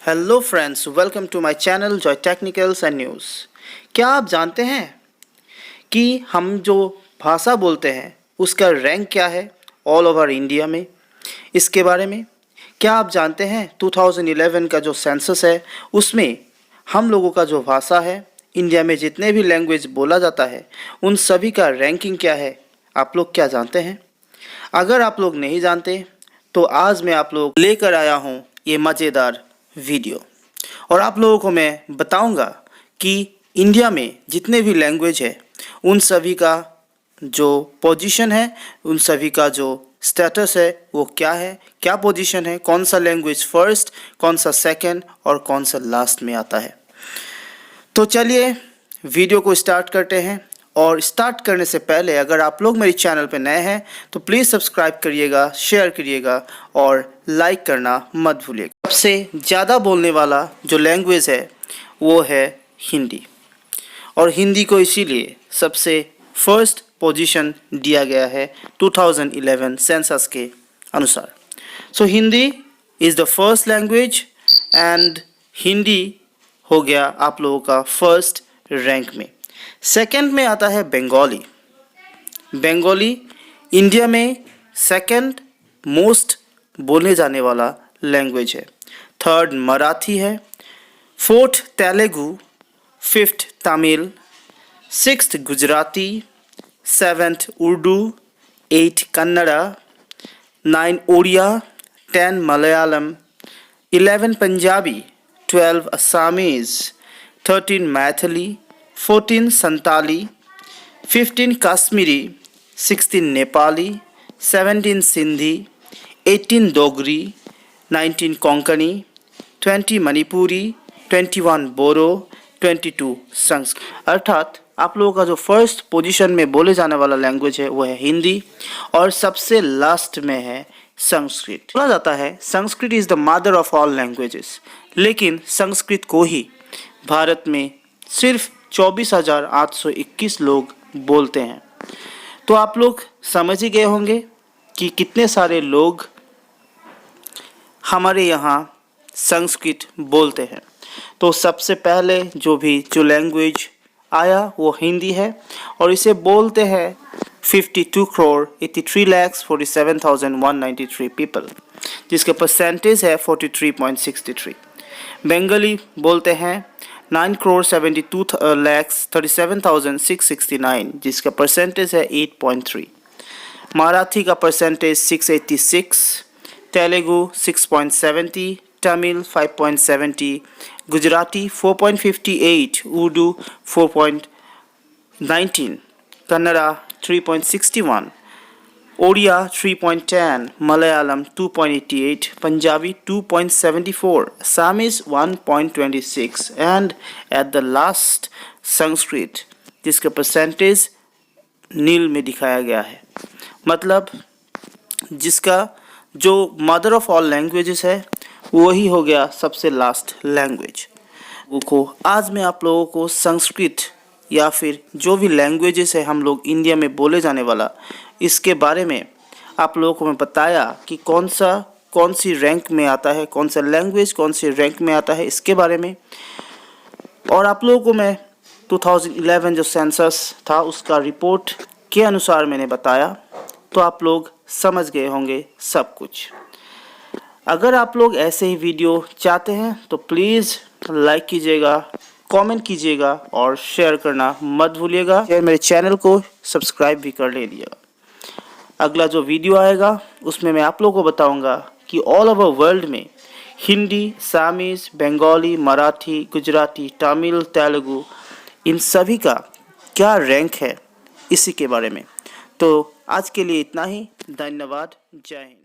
Hello friends, welcome to my channel Joy technicals and news. क्या आप जानते हैं कि हम जो भाषा बोलते हैं उसका रैंक क्या है ऑल ओवर इंडिया में? इसके बारे में क्या आप जानते हैं 2011 का जो सेंसस है उसमें हम लोगों का जो भाषा है, इंडिया में जितने भी लैंग्वेज बोला जाता है उन सभी का रैंकिंग क्या है? आप लोग क्या जानते हैं? अगर आप लोग नहीं जानते तो आज मैं आप लोग लेकर आया हूँ ये मज़ेदार वीडियो और आप लोगों को मैं बताऊंगा कि इंडिया में जितने भी लैंग्वेज है उन सभी का जो पोजीशन है, उन सभी का जो स्टेटस है वो क्या है, क्या पोजीशन है, कौन सा लैंग्वेज फर्स्ट, कौन सा सेकंड और कौन सा लास्ट में आता है। तो चलिए वीडियो को स्टार्ट करते हैं। और स्टार्ट करने से पहले अगर आप लोग मेरे चैनल पर नए हैं तो प्लीज़ सब्सक्राइब करिएगा, शेयर करिएगा और लाइक करना मत भूलिएगा। सबसे ज़्यादा बोलने वाला जो लैंग्वेज है वो है हिंदी, और हिंदी को इसीलिए सबसे फर्स्ट पोजीशन दिया गया है 2011 सेंसस के अनुसार। So Hindi is the first language and Hindi हो गया आप लोगों का फर्स्ट रैंक में। सेकंड में आता है बंगाली। बंगाली इंडिया में सेकंड मोस्ट बोले जाने वाला लैंग्वेज है। थर्ड मराठी है, fourth Telugu, fifth Tamil, sixth Gujarati, seventh Urdu, eight Kannada, 9 Odia, 10 Malayalam, 11 Punjabi, 12 Assamese, 13 Maithili, 14 Santali, 15 Kashmiri, 16 Nepali, 17 Sindhi, 18 Dogri, 19 Konkani, 20 Manipuri, 21 Boro, 22 Sanskrit. अर्थात आप लोगों का जो फर्स्ट पोजीशन में बोले जाने वाला लैंग्वेज है वो है हिंदी और सबसे लास्ट में है संस्कृत। बोला जाता है Sanskrit is the mother of all languages, लेकिन संस्कृत को ही भारत में सिर्फ 24,821 लोग बोलते हैं। तो आप लोग समझ ही गए होंगे कि कितने सारे लोग हमारे यहाँ संस्कृत बोलते हैं। तो सबसे पहले जो लैंग्वेज आया वो हिंदी है और इसे बोलते हैं 52 करोड़ 83 lakhs 47,193 पीपल, जिसका परसेंटेज है 43.63। बंगाली बोलते हैं 9 करोड़ 72 lakhs 37,669, जिसका परसेंटेज है 8.3। मराठी का percentage 686, Telugu 6.70, Tamil 5.70, Gujarati 4.58, Urdu 4.19, Kannada 3.61, Odia 3.10, Malayalam 2.88, Punjabi 2.74, Assamese 1.26 and at the last Sanskrit, जिसका परसेंटेज नील में दिखाया गया है। मतलब जिसका जो मदर ऑफ ऑल लैंग्वेजेस है वही हो गया सबसे लास्ट लैंग्वेज। वो आज मैं आप लोगों को संस्कृत या फिर जो भी लैंग्वेजेस है हम लोग इंडिया में बोले जाने वाला, इसके बारे में आप लोगों को मैं बताया कि कौन सी रैंक में आता है, कौन सा लैंग्वेज कौन सी रैंक में आता है इसके बारे में। और आप लोगों को मैं 2011 जो सेंसस था उसका रिपोर्ट के अनुसार मैंने बताया, तो आप लोग समझ गए होंगे सब कुछ। अगर आप लोग ऐसे ही वीडियो चाहते हैं तो प्लीज़ लाइक कीजिएगा, कमेंट कीजिएगा और शेयर करना मत भूलिएगा। मेरे चैनल को सब्सक्राइब भी कर लीजिएगा। अगला जो वीडियो आएगा उसमें मैं आप लोगों को बताऊंगा कि ऑल ओवर वर्ल्ड में हिंदी, असमीज़, बंगाली, मराठी, गुजराती, तमिल, तेलुगु इन सभी का क्या रैंक है इसी के बारे में। तो आज के लिए इतना ही। धन्यवाद। जय हिंद।